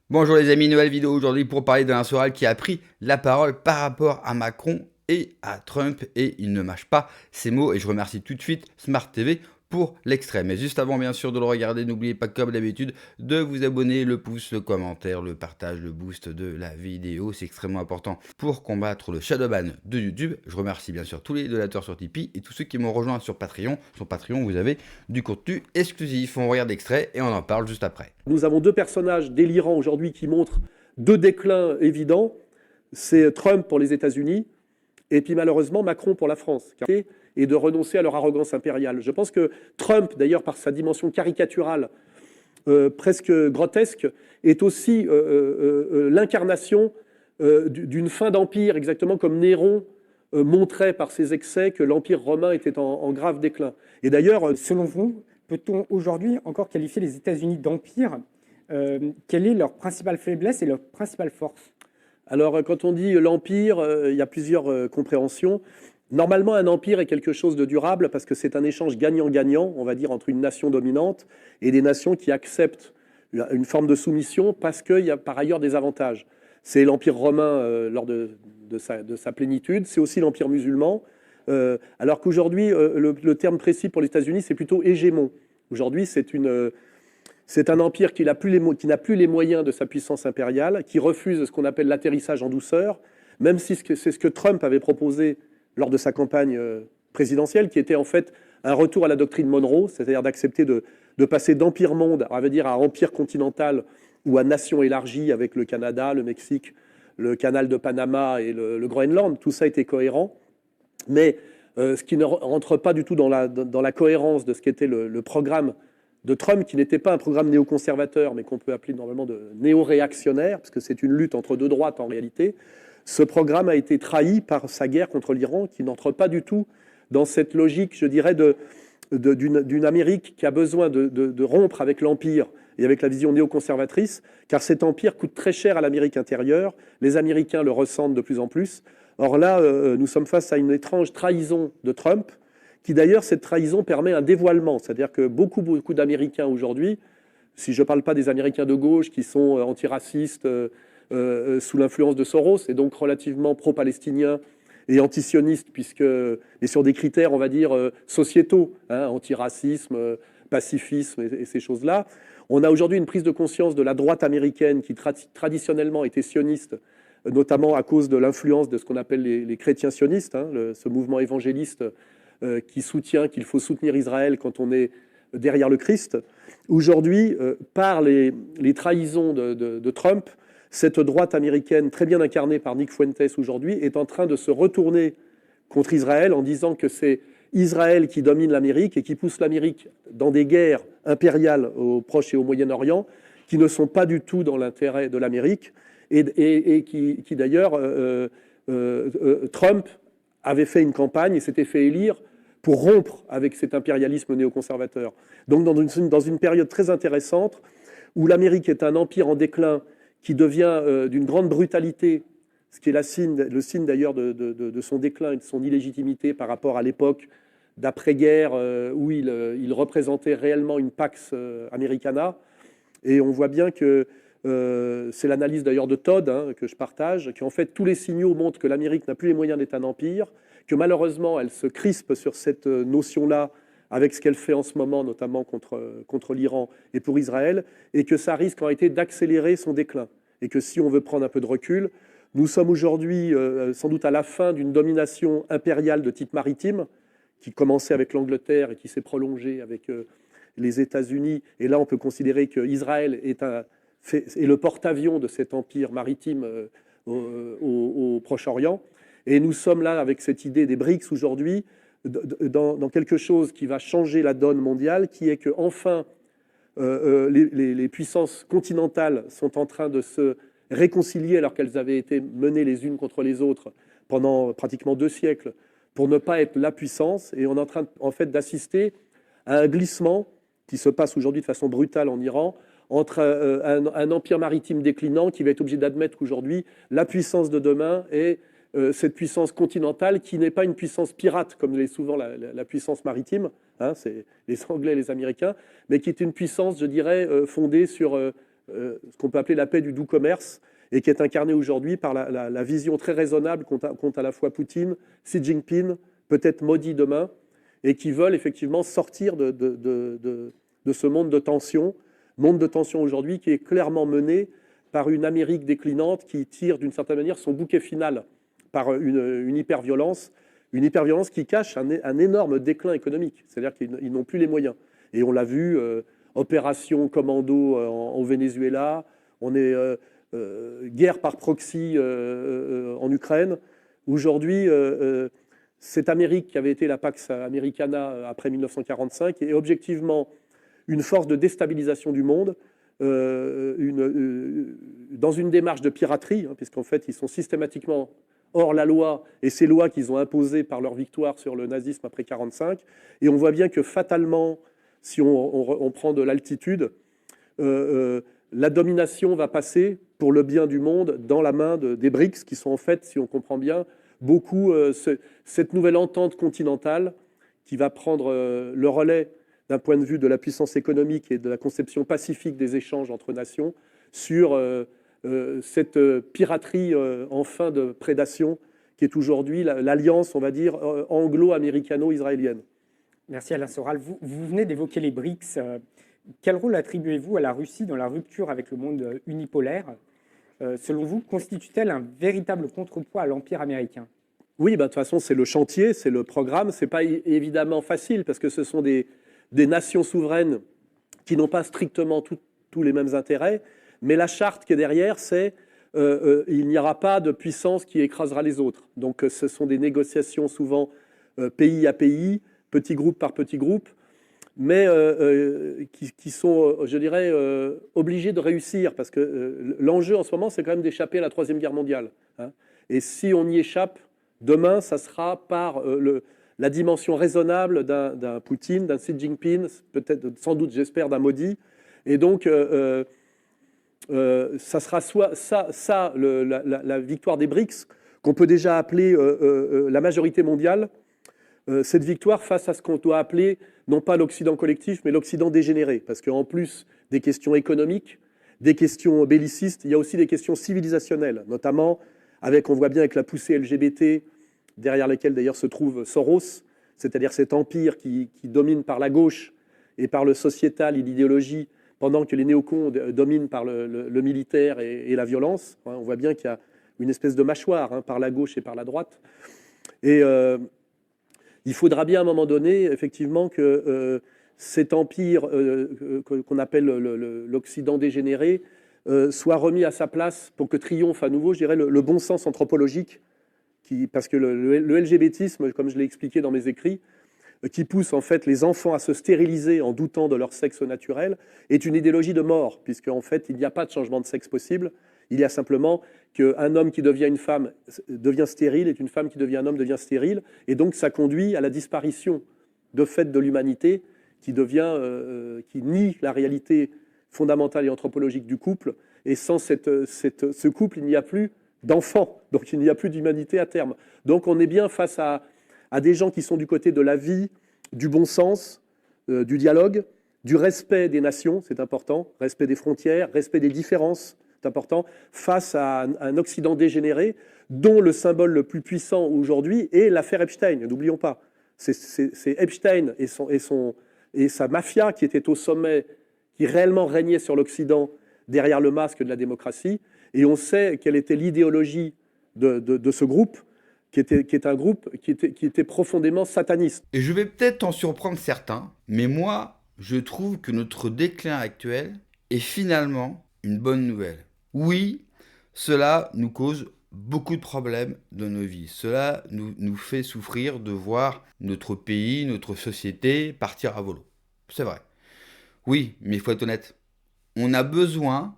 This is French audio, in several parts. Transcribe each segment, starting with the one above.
Bonjour les amis, nouvelle vidéo aujourd'hui pour parler d'Alain Soral qui a pris la parole par rapport à Macron et à Trump et il ne mâche pas ses mots et je remercie tout de suite Smart TV pour l'extrait. Mais juste avant bien sûr de le regarder, n'oubliez pas comme d'habitude de vous abonner, le pouce, le commentaire, le partage, le boost de la vidéo, c'est extrêmement important pour combattre le shadowban de YouTube. Je remercie bien sûr tous les donateurs sur Tipeee et tous ceux qui m'ont rejoint sur Patreon. Sur Patreon vous avez du contenu exclusif, on regarde l'extrait et on en parle juste après. Nous avons deux personnages délirants aujourd'hui qui montrent deux déclins évidents. C'est Trump pour les États-Unis et puis malheureusement Macron pour la France. Et de renoncer à leur arrogance impériale. Je pense que Trump, d'ailleurs par sa dimension caricaturale, presque grotesque, est aussi l'incarnation d'une fin d'empire, exactement comme Néron montrait par ses excès que l'empire romain était en grave déclin. Et d'ailleurs, selon vous, peut-on aujourd'hui encore qualifier les États-Unis d'empire? Quelle est leur principale faiblesse et leur principale force? Alors, quand on dit l'empire, il y a plusieurs compréhensions. Normalement, un empire est quelque chose de durable parce que c'est un échange gagnant-gagnant, on va dire, entre une nation dominante et des nations qui acceptent une forme de soumission parce qu'il y a par ailleurs des avantages. C'est l'empire romain lors de sa plénitude, c'est aussi l'empire musulman, alors qu'aujourd'hui, le terme précis pour les États-Unis, c'est plutôt hégémon. Aujourd'hui, c'est un empire qui n'a plus les moyens de sa puissance impériale, qui refuse ce qu'on appelle l'atterrissage en douceur, même si c'est ce que Trump avait proposé lors de sa campagne présidentielle, qui était en fait un retour à la doctrine Monroe, c'est-à-dire d'accepter de passer d'empire-monde, on va dire, à empire continental ou à nation élargie avec le Canada, le Mexique, le canal de Panama et le Groenland. Tout ça était cohérent. Mais ce qui ne rentre pas du tout dans la cohérence de ce qu'était le programme de Trump, qui n'était pas un programme néoconservateur, mais qu'on peut appeler normalement de néo-réactionnaire, parce que c'est une lutte entre deux droites en réalité. Ce programme a été trahi par sa guerre contre l'Iran, qui n'entre pas du tout dans cette logique, je dirais, d'une Amérique qui a besoin de rompre avec l'Empire et avec la vision néoconservatrice, car cet empire coûte très cher à l'Amérique intérieure. Les Américains le ressentent de plus en plus. Or là, nous sommes face à une étrange trahison de Trump, qui d'ailleurs, cette trahison permet un dévoilement. C'est-à-dire que beaucoup d'Américains aujourd'hui, si je ne parle pas des Américains de gauche qui sont antiracistes sous l'influence de Soros, et donc relativement pro-palestiniens et antisionistes, mais sur des critères, on va dire, sociétaux, hein, antiracisme, pacifisme et ces choses-là. On a aujourd'hui une prise de conscience de la droite américaine qui traditionnellement était sioniste, notamment à cause de l'influence de ce qu'on appelle les chrétiens sionistes, hein, ce mouvement évangéliste qui soutient qu'il faut soutenir Israël quand on est derrière le Christ. Aujourd'hui, par les trahisons de Trump, cette droite américaine, très bien incarnée par Nick Fuentes aujourd'hui, est en train de se retourner contre Israël en disant que c'est Israël qui domine l'Amérique et qui pousse l'Amérique dans des guerres impériales au Proche et au Moyen-Orient qui ne sont pas du tout dans l'intérêt de l'Amérique et qui d'ailleurs, Trump avait fait une campagne et s'était fait élire pour rompre avec cet impérialisme néoconservateur. Donc dans une période très intéressante où l'Amérique est un empire en déclin qui devient d'une grande brutalité, ce qui est le signe d'ailleurs de son déclin et de son illégitimité par rapport à l'époque d'après-guerre où il représentait réellement une Pax Americana. Et on voit bien que c'est l'analyse d'ailleurs de Todd, hein, que je partage, qu'en fait tous les signaux montrent que l'Amérique n'a plus les moyens d'être un empire, que malheureusement elle se crispe sur cette notion-là avec ce qu'elle fait en ce moment, notamment contre l'Iran et pour Israël, et que ça risque en réalité d'accélérer son déclin. Et que si on veut prendre un peu de recul, nous sommes aujourd'hui sans doute à la fin d'une domination impériale de type maritime, qui commençait avec l'Angleterre et qui s'est prolongée avec les États-Unis. Et là, on peut considérer qu'Israël est le porte-avions de cet empire maritime au Proche-Orient. Et nous sommes là avec cette idée des BRICS aujourd'hui, dans quelque chose qui va changer la donne mondiale, qui est que enfin les puissances continentales sont en train de se réconcilier alors qu'elles avaient été menées les unes contre les autres pendant pratiquement 2 siècles pour ne pas être la puissance. Et on est en train en fait d'assister à un glissement qui se passe aujourd'hui de façon brutale en Iran entre un empire maritime déclinant qui va être obligé d'admettre qu'aujourd'hui la puissance de demain est cette puissance continentale qui n'est pas une puissance pirate comme l'est souvent la puissance maritime, hein, c'est les Anglais et les Américains, mais qui est une puissance, je dirais, fondée sur ce qu'on peut appeler la paix du doux commerce, et qui est incarnée aujourd'hui par la vision très raisonnable qu'ont à la fois Poutine, Xi Jinping, peut-être Modi demain, et qui veulent effectivement sortir de ce monde de tension aujourd'hui qui est clairement mené par une Amérique déclinante qui tire d'une certaine manière son bouquet final par une hyperviolence qui cache un énorme déclin économique. C'est-à-dire qu'ils n'ont plus les moyens. Et on l'a vu, opération commando au Venezuela, on est guerre par proxy en Ukraine. Aujourd'hui, cette Amérique qui avait été la Pax Americana après 1945 est objectivement une force de déstabilisation du monde, dans une démarche de piraterie, puisqu'en fait, ils sont systématiquement hors la loi, et ces lois qu'ils ont imposées par leur victoire sur le nazisme après 1945. Et on voit bien que fatalement, si on prend de l'altitude, la domination va passer, pour le bien du monde, dans la main des BRICS, qui sont en fait, si on comprend bien, beaucoup cette nouvelle entente continentale qui va prendre le relais d'un point de vue de la puissance économique et de la conception pacifique des échanges entre nations sur cette piraterie en fin de prédation qui est aujourd'hui l'alliance, on va dire, anglo-américano-israélienne. Merci Alain Soral. Vous venez d'évoquer les BRICS. Quel rôle attribuez-vous à la Russie dans la rupture avec le monde unipolaire ? Selon vous, constitue-t-elle un véritable contrepoids à l'Empire américain ? Oui, de toute façon, c'est le chantier, c'est le programme. Ce n'est pas évidemment facile parce que ce sont des nations souveraines qui n'ont pas strictement tous les mêmes intérêts. Mais la charte qui est derrière, c'est il n'y aura pas de puissance qui écrasera les autres. Donc ce sont des négociations souvent pays à pays, petit groupe par petit groupe, mais qui sont, je dirais, obligés de réussir, parce que l'enjeu en ce moment, c'est quand même d'échapper à la Troisième Guerre mondiale. Et si on y échappe, demain, ça sera par la dimension raisonnable d'un Poutine, d'un Xi Jinping, peut-être, sans doute, j'espère, d'un Modi. Et donc, ça sera soit la victoire des BRICS, qu'on peut déjà appeler la majorité mondiale, cette victoire face à ce qu'on doit appeler, non pas l'Occident collectif, mais l'Occident dégénéré. Parce qu'en plus des questions économiques, des questions bellicistes, il y a aussi des questions civilisationnelles, notamment on voit bien avec la poussée LGBT, derrière laquelle d'ailleurs se trouve Soros, c'est-à-dire cet empire qui domine par la gauche et par le sociétal et l'idéologie, pendant que les néocons dominent par le militaire et la violence. On voit bien qu'il y a une espèce de mâchoire par la gauche et par la droite. Et il faudra bien à un moment donné, effectivement, que cet empire qu'on appelle l'Occident dégénéré soit remis à sa place pour que triomphe à nouveau, je dirais, le bon sens anthropologique, parce que le LGBTisme, comme je l'ai expliqué dans mes écrits, qui pousse en fait les enfants à se stériliser en doutant de leur sexe naturel, est une idéologie de mort, puisque en fait il n'y a pas de changement de sexe possible. Il y a simplement qu'un homme qui devient une femme devient stérile, et une femme qui devient un homme devient stérile, et donc ça conduit à la disparition de fait de l'humanité, qui nie la réalité fondamentale et anthropologique du couple, et sans ce couple, il n'y a plus d'enfants, donc il n'y a plus d'humanité à terme. Donc on est bien face à des gens qui sont du côté de la vie, du bon sens, du dialogue, du respect des nations, c'est important, respect des frontières, respect des différences, c'est important, face à un Occident dégénéré, dont le symbole le plus puissant aujourd'hui est l'affaire Epstein, n'oublions pas. C'est Epstein et sa mafia qui était au sommet, qui réellement régnait sur l'Occident derrière le masque de la démocratie, et on sait quelle était l'idéologie de ce groupe, qui est un groupe qui était profondément sataniste. Et je vais peut-être en surprendre certains, mais moi, je trouve que notre déclin actuel est finalement une bonne nouvelle. Oui, cela nous cause beaucoup de problèmes dans nos vies. Cela nous fait souffrir de voir notre pays, notre société partir à volo. C'est vrai. Oui, mais il faut être honnête. On a besoin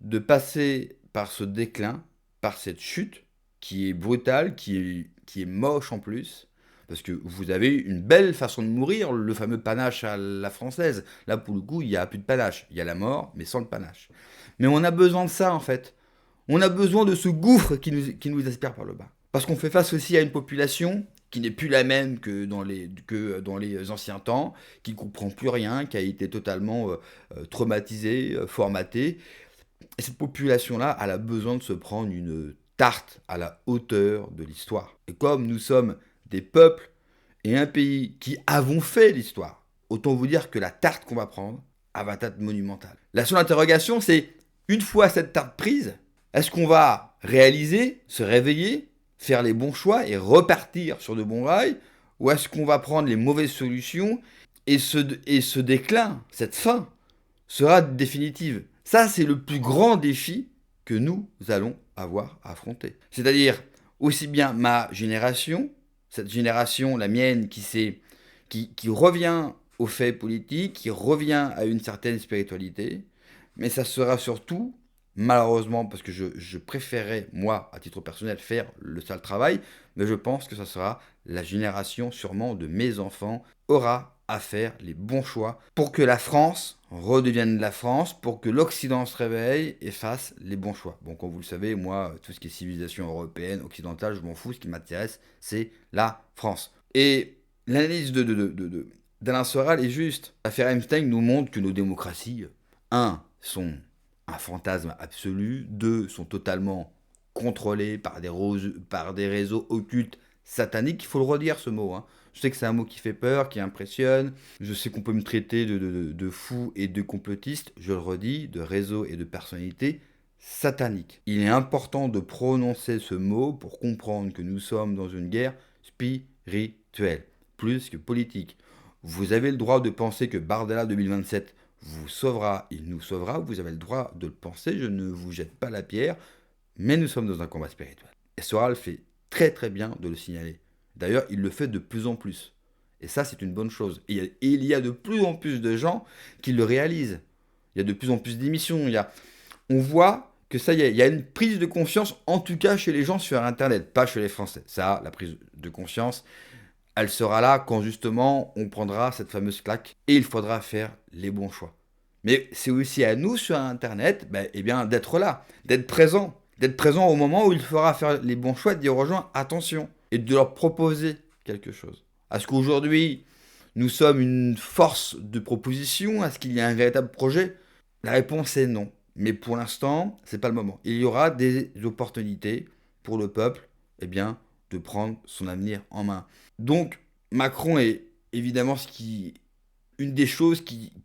de passer par ce déclin, par cette chute, qui est brutale, qui est moche en plus, parce que vous avez une belle façon de mourir, le fameux panache à la française. Là, pour le coup, il n'y a plus de panache. Il y a la mort, mais sans le panache. Mais on a besoin de ça, en fait. On a besoin de ce gouffre qui nous aspire par le bas. Parce qu'on fait face aussi à une population qui n'est plus la même que dans les anciens temps, qui ne comprend plus rien, qui a été totalement traumatisée, formatée. Et cette population-là, elle a besoin de se prendre une tarte à la hauteur de l'histoire. Et comme nous sommes des peuples et un pays qui avons fait l'histoire, autant vous dire que la tarte qu'on va prendre, elle va être monumentale. La seule interrogation, c'est, une fois cette tarte prise, est-ce qu'on va réaliser, se réveiller, faire les bons choix et repartir sur de bons rails, ou est-ce qu'on va prendre les mauvaises solutions et ce déclin, cette fin, sera définitive? Ça, c'est le plus grand défi que nous allons avoir à affronter. C'est-à-dire, aussi bien ma génération, cette génération, la mienne, qui revient aux faits politiques, qui revient à une certaine spiritualité, mais ça sera surtout, malheureusement, parce que je préférerais, moi, à titre personnel, faire le sale travail, mais je pense que ça sera la génération sûrement de mes enfants aura à faire les bons choix pour que la France redevienne la France, pour que l'Occident se réveille et fasse les bons choix. Bon, comme vous le savez, moi, tout ce qui est civilisation européenne, occidentale, je m'en fous. Ce qui m'intéresse, c'est la France. Et l'analyse d'Alain Soral est juste. L'affaire Epstein nous montre que nos démocraties, sont un fantasme absolu, 2, sont totalement contrôlées par des réseaux occultes sataniques. Il faut le redire, ce mot, hein. Je sais que c'est un mot qui fait peur, qui impressionne. Je sais qu'on peut me traiter de fou et de complotiste. Je le redis, de réseau et de personnalité satanique. Il est important de prononcer ce mot pour comprendre que nous sommes dans une guerre spirituelle, plus que politique. Vous avez le droit de penser que Bardella 2027 vous sauvera, il nous sauvera. Vous avez le droit de le penser, je ne vous jette pas la pierre, mais nous sommes dans un combat spirituel. Et Soral fait très très bien de le signaler. D'ailleurs, il le fait de plus en plus. Et ça, c'est une bonne chose. Et il y a de plus en plus de gens qui le réalisent. Il y a de plus en plus d'émissions. On voit que ça y est, il y a une prise de conscience, en tout cas chez les gens sur Internet, pas chez les Français. Ça, la prise de conscience, elle sera là quand justement on prendra cette fameuse claque et il faudra faire les bons choix. Mais c'est aussi à nous sur Internet d'être là, d'être présent au moment où il faudra faire les bons choix, de dire aux gens attention et de leur proposer quelque chose. Est-ce qu'aujourd'hui nous sommes une force de proposition? Est-ce qu'il y a un véritable projet? La réponse est non. Mais pour l'instant, c'est pas le moment. Il y aura des opportunités pour le peuple, de prendre son avenir en main. Donc, Macron est évidemment une des choses qui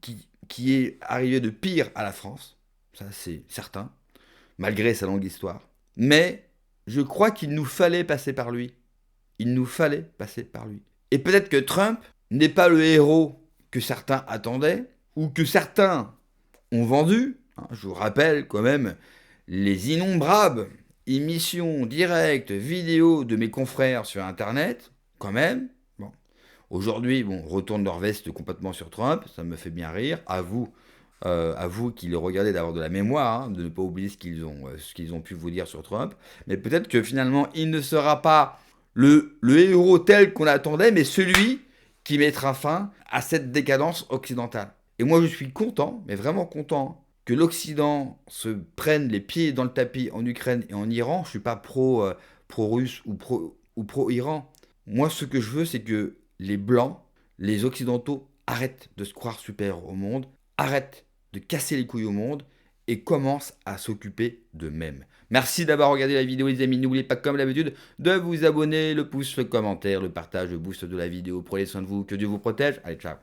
est arrivée de pire à la France. Ça, c'est certain, malgré sa longue histoire. Mais je crois qu'il nous fallait passer par lui. Il nous fallait passer par lui. Et peut-être que Trump n'est pas le héros que certains attendaient, ou que certains ont vendu. Je vous rappelle quand même les innombrables émissions directes, vidéos de mes confrères sur Internet, quand même. Bon. Aujourd'hui, retourne leur veste complètement sur Trump, ça me fait bien rire. À vous qui le regardez d'avoir de la mémoire, de ne pas oublier ce qu'ils ont pu vous dire sur Trump. Mais peut-être que finalement, il ne sera pas le héros tel qu'on l'attendait, mais celui qui mettra fin à cette décadence occidentale. Et moi, je suis content, mais vraiment content, que l'Occident se prenne les pieds dans le tapis en Ukraine et en Iran. Je ne suis pas pro-russe ou pro-Iran. Moi, ce que je veux, c'est que les Blancs, les Occidentaux, arrêtent de se croire supérieurs au monde, arrêtent de casser les couilles au monde et commencent à s'occuper d'eux-mêmes. Merci d'avoir regardé la vidéo, les amis. N'oubliez pas, comme d'habitude, de vous abonner, le pouce, le commentaire, le partage, le boost de la vidéo. Prenez soin de vous, que Dieu vous protège. Allez, ciao.